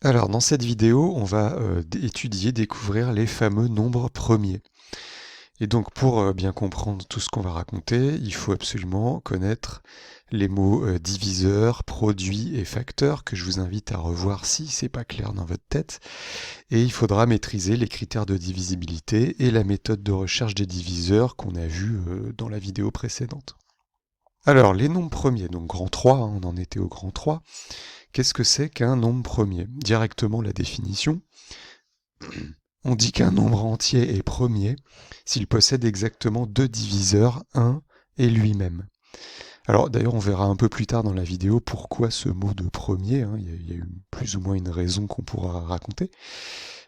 Alors, dans cette vidéo, on va étudier, découvrir les fameux nombres premiers. Et donc, pour bien comprendre tout ce qu'on va raconter, il faut absolument connaître les mots diviseur, produit et facteur, que je vous invite à revoir si c'est pas clair dans votre tête. Et il faudra maîtriser les critères de divisibilité et la méthode de recherche des diviseurs qu'on a vu dans la vidéo précédente. Alors, les nombres premiers, donc grand 3, on en était au grand 3. Qu'est-ce que c'est qu'un nombre premier? Directement la définition. On dit qu'un nombre entier est premier s'il possède exactement deux diviseurs, 1 et lui-même. Alors d'ailleurs on verra un peu plus tard dans la vidéo pourquoi ce mot de premier, il y a eu plus ou moins une raison qu'on pourra raconter.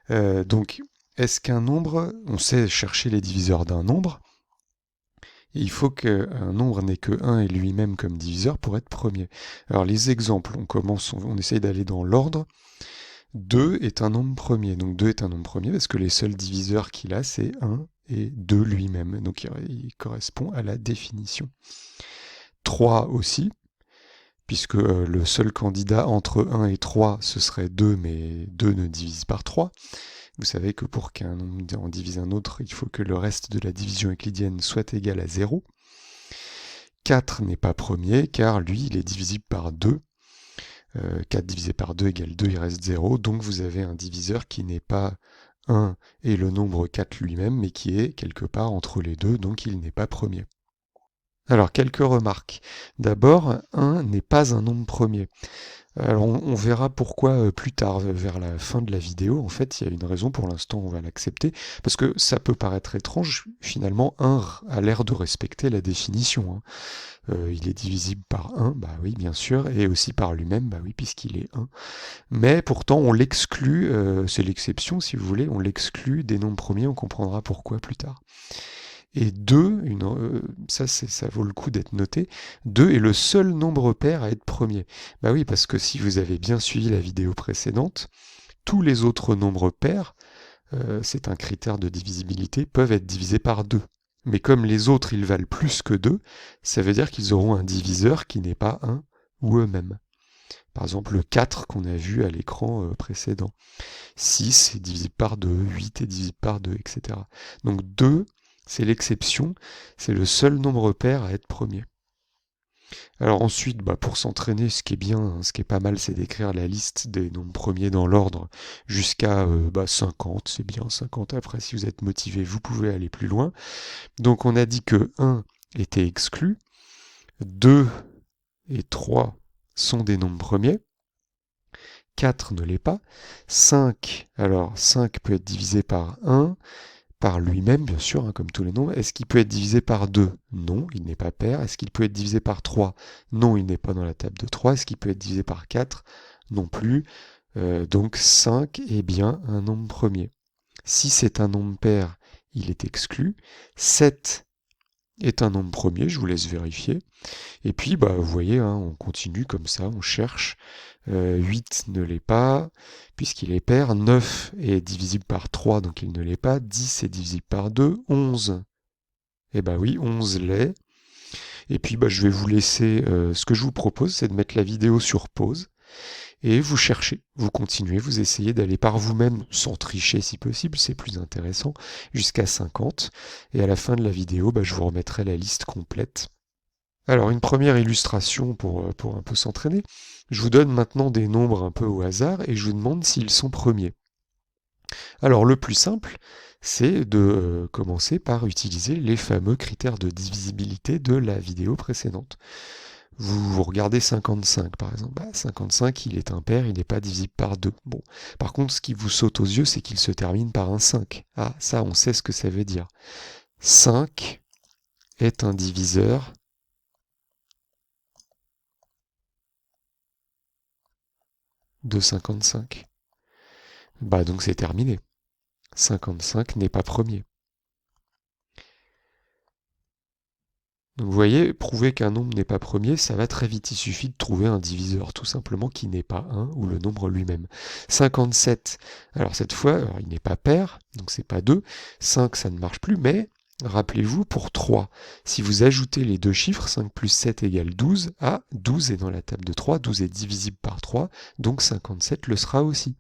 Donc est-ce qu'un nombre, on sait chercher les diviseurs d'un nombre, et il faut qu'un nombre n'ait que 1 et lui-même comme diviseur pour être premier. Alors les exemples, on essaye d'aller dans l'ordre. 2 est un nombre premier, donc 2 est un nombre premier parce que les seuls diviseurs qu'il a, c'est 1 et 2 lui-même, donc il correspond à la définition. 3 aussi, puisque le seul candidat entre 1 et 3, ce serait 2, mais 2 ne divise par 3. Vous savez que pour qu'un nombre en divise un autre, il faut que le reste de la division euclidienne soit égal à 0. 4 n'est pas premier, car lui, il est divisible par 2. 4 divisé par 2 égale 2, il reste 0. Donc vous avez un diviseur qui n'est pas 1 et le nombre 4 lui-même, mais qui est quelque part entre les deux, donc il n'est pas premier. Alors, quelques remarques. D'abord, 1 n'est pas un nombre premier. Alors, on verra pourquoi plus tard, vers la fin de la vidéo. En fait, il y a une raison, pour l'instant, on va l'accepter. Parce que ça peut paraître étrange, finalement, 1 a l'air de respecter la définition. Il est divisible par 1, bah oui, bien sûr, et aussi par lui-même, bah oui, puisqu'il est 1. Mais pourtant, on l'exclut, c'est l'exception, si vous voulez, on l'exclut des nombres premiers, on comprendra pourquoi plus tard. Et 2, ça vaut le coup d'être noté, 2 est le seul nombre pair à être premier. Bah oui, parce que si vous avez bien suivi la vidéo précédente, tous les autres nombres pairs, c'est un critère de divisibilité, peuvent être divisés par 2. Mais comme les autres, ils valent plus que 2, ça veut dire qu'ils auront un diviseur qui n'est pas 1 ou eux-mêmes. Par exemple, le 4 qu'on a vu à l'écran précédent. 6 est divisible par 2, 8 est divisible par 2, etc. Donc 2, c'est l'exception, c'est le seul nombre pair à être premier. Alors ensuite, pour s'entraîner, ce qui est bien, ce qui est pas mal, c'est d'écrire la liste des nombres premiers dans l'ordre jusqu'à 50, c'est bien 50. Après, si vous êtes motivé, vous pouvez aller plus loin. Donc on a dit que 1 était exclu, 2 et 3 sont des nombres premiers, 4 ne l'est pas, 5, alors 5 peut être divisé par 1, par lui-même, bien sûr, comme tous les nombres. Est-ce qu'il peut être divisé par 2? Non, il n'est pas pair. Est-ce qu'il peut être divisé par 3? Non, il n'est pas dans la table de 3. Est-ce qu'il peut être divisé par 4? Non plus. Donc 5 est bien un nombre premier. Si c'est un nombre pair, il est exclu. 7 est un nombre premier, je vous laisse vérifier. Et puis, vous voyez, on continue comme ça, on cherche. 8 ne l'est pas, puisqu'il est pair. 9 est divisible par 3, donc il ne l'est pas. 10 est divisible par 2. 11, eh ben oui, 11 l'est. Et puis, je vais vous laisser, ce que je vous propose, c'est de mettre la vidéo sur pause, et vous cherchez, vous continuez, vous essayez d'aller par vous-même, sans tricher si possible, c'est plus intéressant, jusqu'à 50. Et à la fin de la vidéo, je vous remettrai la liste complète. Alors, une première illustration pour un peu s'entraîner. Je vous donne maintenant des nombres un peu au hasard et je vous demande s'ils sont premiers. Alors, le plus simple, c'est de commencer par utiliser les fameux critères de divisibilité de la vidéo précédente. Vous regardez 55 par exemple. 55, il est impair, il n'est pas divisible par 2. Bon. Par contre, ce qui vous saute aux yeux, c'est qu'il se termine par un 5. Ah, ça, on sait ce que ça veut dire. 5 est un diviseur de 55. Donc c'est terminé. 55 n'est pas premier. Donc vous voyez, prouver qu'un nombre n'est pas premier, ça va très vite. Il suffit de trouver un diviseur, tout simplement, qui n'est pas 1 ou le nombre lui-même. 57, alors cette fois, il n'est pas pair, donc c'est pas 2. 5, ça ne marche plus, mais rappelez-vous, pour 3, si vous ajoutez les deux chiffres, 5 plus 7 égale 12, 12 est dans la table de 3, 12 est divisible par 3, donc 57 le sera aussi.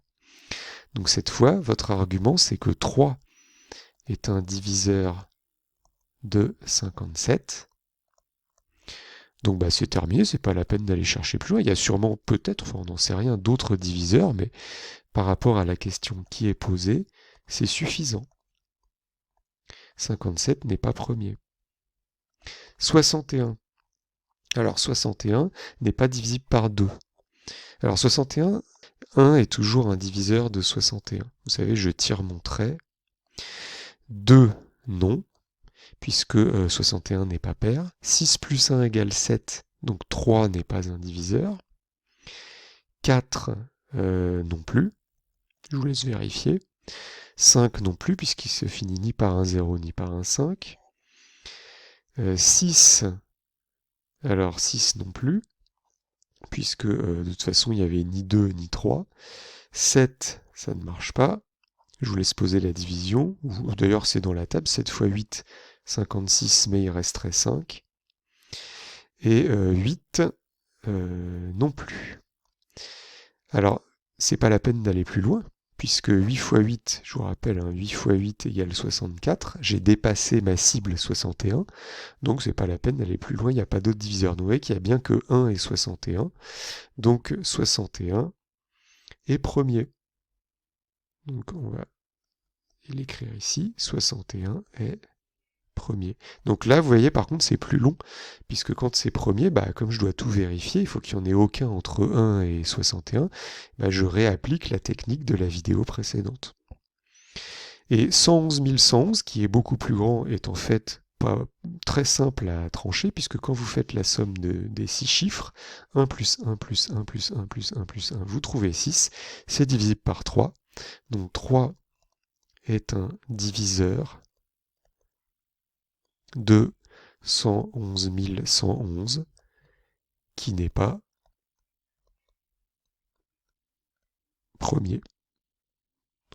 Donc cette fois, votre argument, c'est que 3 est un diviseur de 57. Donc c'est terminé, c'est pas la peine d'aller chercher plus loin. Il y a sûrement peut-être, enfin on n'en sait rien, d'autres diviseurs, mais par rapport à la question qui est posée, c'est suffisant. 57 n'est pas premier. 61. Alors 61 n'est pas divisible par 2. Alors 61, 1 est toujours un diviseur de 61. Vous savez, je tire mon trait. 2, non, puisque 61 n'est pas pair. 6 plus 1 égale 7, donc 3 n'est pas un diviseur. 4 non plus, je vous laisse vérifier. 5 non plus, puisqu'il se finit ni par un 0 ni par un 5. 6, alors 6 non plus, puisque de toute façon il n'y avait ni 2 ni 3. 7, ça ne marche pas. Je vous laisse poser la division, ou d'ailleurs c'est dans la table, 7 fois 8, 56, mais il resterait 5. Et 8, non plus. Alors, c'est pas la peine d'aller plus loin, puisque 8 fois 8, je vous rappelle, 8 fois 8 égale 64, j'ai dépassé ma cible 61, donc c'est pas la peine d'aller plus loin, il n'y a pas d'autre diviseur. Donc vous voyez qu'il n'y a bien que 1 et 61, donc 61 est premier. Donc on va l'écrire ici, 61 est premier. Donc là, vous voyez, par contre, c'est plus long, puisque quand c'est premier, comme je dois tout vérifier, il faut qu'il n'y en ait aucun entre 1 et 61, je réapplique la technique de la vidéo précédente. Et 111 111, qui est beaucoup plus grand, est en fait pas très simple à trancher, puisque quand vous faites la somme des 6 chiffres, 1 plus 1 plus 1 plus 1 plus 1 plus 1, vous trouvez 6, c'est divisible par 3. Donc 3 est un diviseur de 111 111, qui n'est pas premier.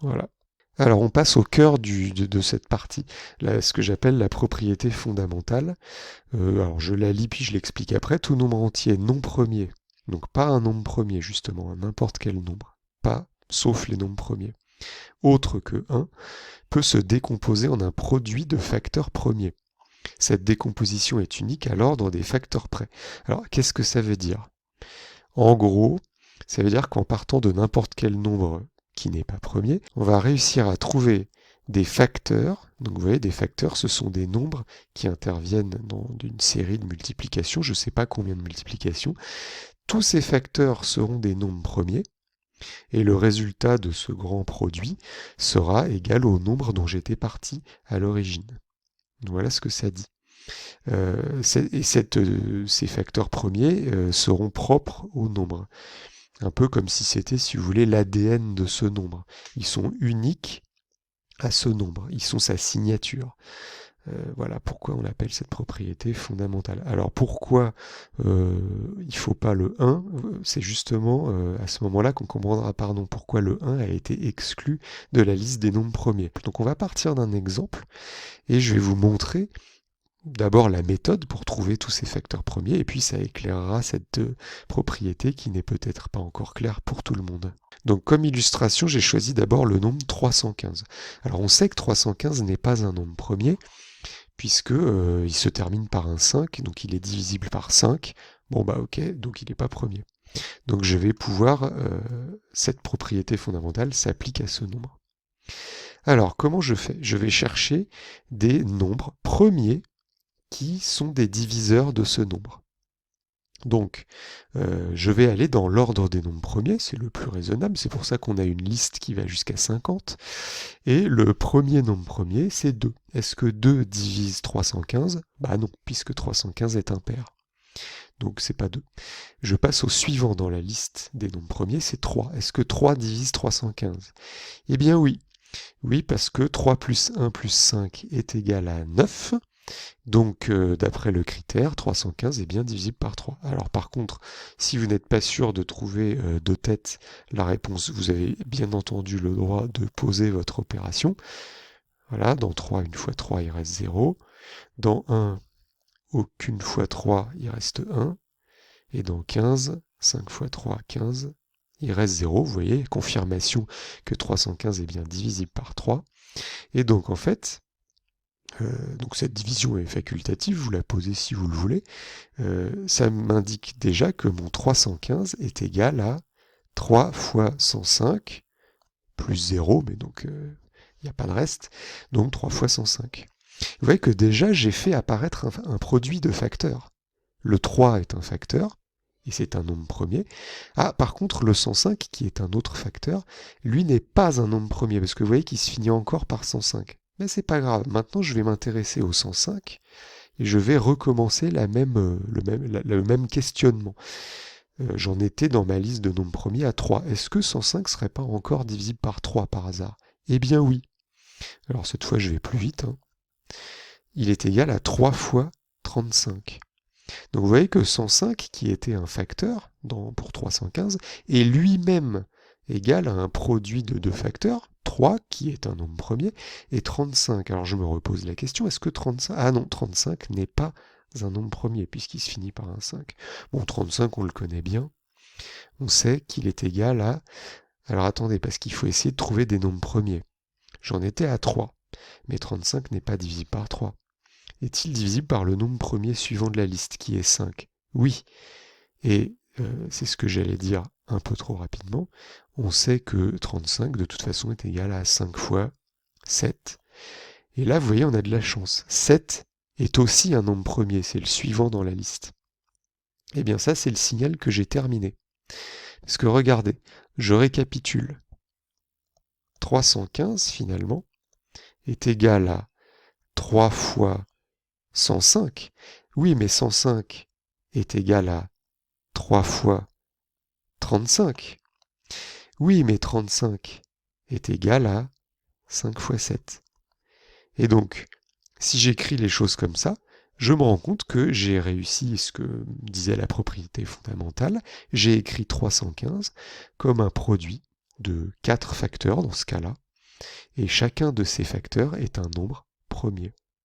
Voilà. Alors on passe au cœur de cette partie, là, ce que j'appelle la propriété fondamentale. Alors je la lis puis je l'explique après. Tout nombre entier non premier, donc pas un nombre premier justement, n'importe quel nombre, pas sauf les nombres premiers, autre que 1, peut se décomposer en un produit de facteurs premiers. Cette décomposition est unique à l'ordre des facteurs près. Alors qu'est-ce que ça veut dire ? En gros, ça veut dire qu'en partant de n'importe quel nombre qui n'est pas premier, on va réussir à trouver des facteurs. Donc vous voyez, des facteurs, ce sont des nombres qui interviennent dans une série de multiplications, je ne sais pas combien de multiplications. Tous ces facteurs seront des nombres premiers, et le résultat de ce grand produit sera égal au nombre dont j'étais parti à l'origine. Voilà ce que ça dit. Ces facteurs premiers seront propres au nombre. Un peu comme si c'était, si vous voulez, l'ADN de ce nombre. Ils sont uniques à ce nombre. Ils sont sa signature. Voilà pourquoi on appelle cette propriété fondamentale. Alors pourquoi il ne faut pas le 1 ? C'est justement à ce moment-là qu'on comprendra pourquoi le 1 a été exclu de la liste des nombres premiers. Donc on va partir d'un exemple et je vais vous montrer d'abord la méthode pour trouver tous ces facteurs premiers, et puis ça éclairera cette propriété qui n'est peut-être pas encore claire pour tout le monde. Donc comme illustration, j'ai choisi d'abord le nombre 315. Alors on sait que 315 n'est pas un nombre premier, puisque il se termine par un 5, donc il est divisible par 5. Bon ok, donc il n'est pas premier. Donc je vais pouvoir, cette propriété fondamentale s'applique à ce nombre. Alors comment je fais ? Je vais chercher des nombres premiers qui sont des diviseurs de ce nombre. Donc, je vais aller dans l'ordre des nombres premiers, c'est le plus raisonnable, c'est pour ça qu'on a une liste qui va jusqu'à 50, et le premier nombre premier, c'est 2. Est-ce que 2 divise 315 ? Non, puisque 315 est impair. Donc c'est pas 2. Je passe au suivant dans la liste des nombres premiers, c'est 3. Est-ce que 3 divise 315 ? Eh bien oui. Oui, parce que 3 plus 1 plus 5 est égal à 9. Donc, d'après le critère, 315 est bien divisible par 3. Alors par contre, si vous n'êtes pas sûr de trouver de tête la réponse, vous avez bien entendu le droit de poser votre opération. Voilà, dans 3, une fois 3, il reste 0. Dans 1, aucune fois 3, il reste 1. Et dans 15, 5 fois 3, 15, il reste 0, vous voyez, confirmation que 315 est bien divisible par 3. Et donc en fait, donc cette division est facultative, vous la posez si vous le voulez, ça m'indique déjà que mon 315 est égal à 3 fois 105 plus 0, mais donc il n'y a pas de reste, donc 3 fois 105. Vous voyez que déjà j'ai fait apparaître un produit de facteurs. Le 3 est un facteur, et c'est un nombre premier. Ah, par contre, le 105, qui est un autre facteur, lui n'est pas un nombre premier, parce que vous voyez qu'il se finit encore par 105. Mais c'est pas grave, maintenant je vais m'intéresser au 105, et je vais recommencer le même questionnement. J'en étais dans ma liste de nombres premiers à 3. Est-ce que 105 serait pas encore divisible par 3 par hasard? Eh bien oui. Alors cette fois je vais plus vite. Il est égal à 3 fois 35. Donc vous voyez que 105, qui était un facteur pour 315, est lui-même égal à un produit de deux facteurs, 3, qui est un nombre premier, et 35. Alors je me repose la question, est-ce que 35... Ah non, 35 n'est pas un nombre premier, puisqu'il se finit par un 5. Bon, 35, on le connaît bien. On sait qu'il est égal à... Alors attendez, parce qu'il faut essayer de trouver des nombres premiers. J'en étais à 3, mais 35 n'est pas divisible par 3. Est-il divisible par le nombre premier suivant de la liste, qui est 5? Oui. Et c'est ce que j'allais dire un peu trop rapidement. On sait que 35, de toute façon, est égal à 5 fois 7. Et là, vous voyez, on a de la chance. 7 est aussi un nombre premier, c'est le suivant dans la liste. Eh bien ça, c'est le signal que j'ai terminé. Parce que regardez, je récapitule. 315, finalement, est égal à 3 fois 105. Oui, mais 105 est égal à 3 fois 35. Oui, mais 35 est égal à 5 fois 7. Et donc, si j'écris les choses comme ça, je me rends compte que j'ai réussi ce que disait la propriété fondamentale. J'ai écrit 315 comme un produit de 4 facteurs dans ce cas-là. Et chacun de ces facteurs est un nombre premier.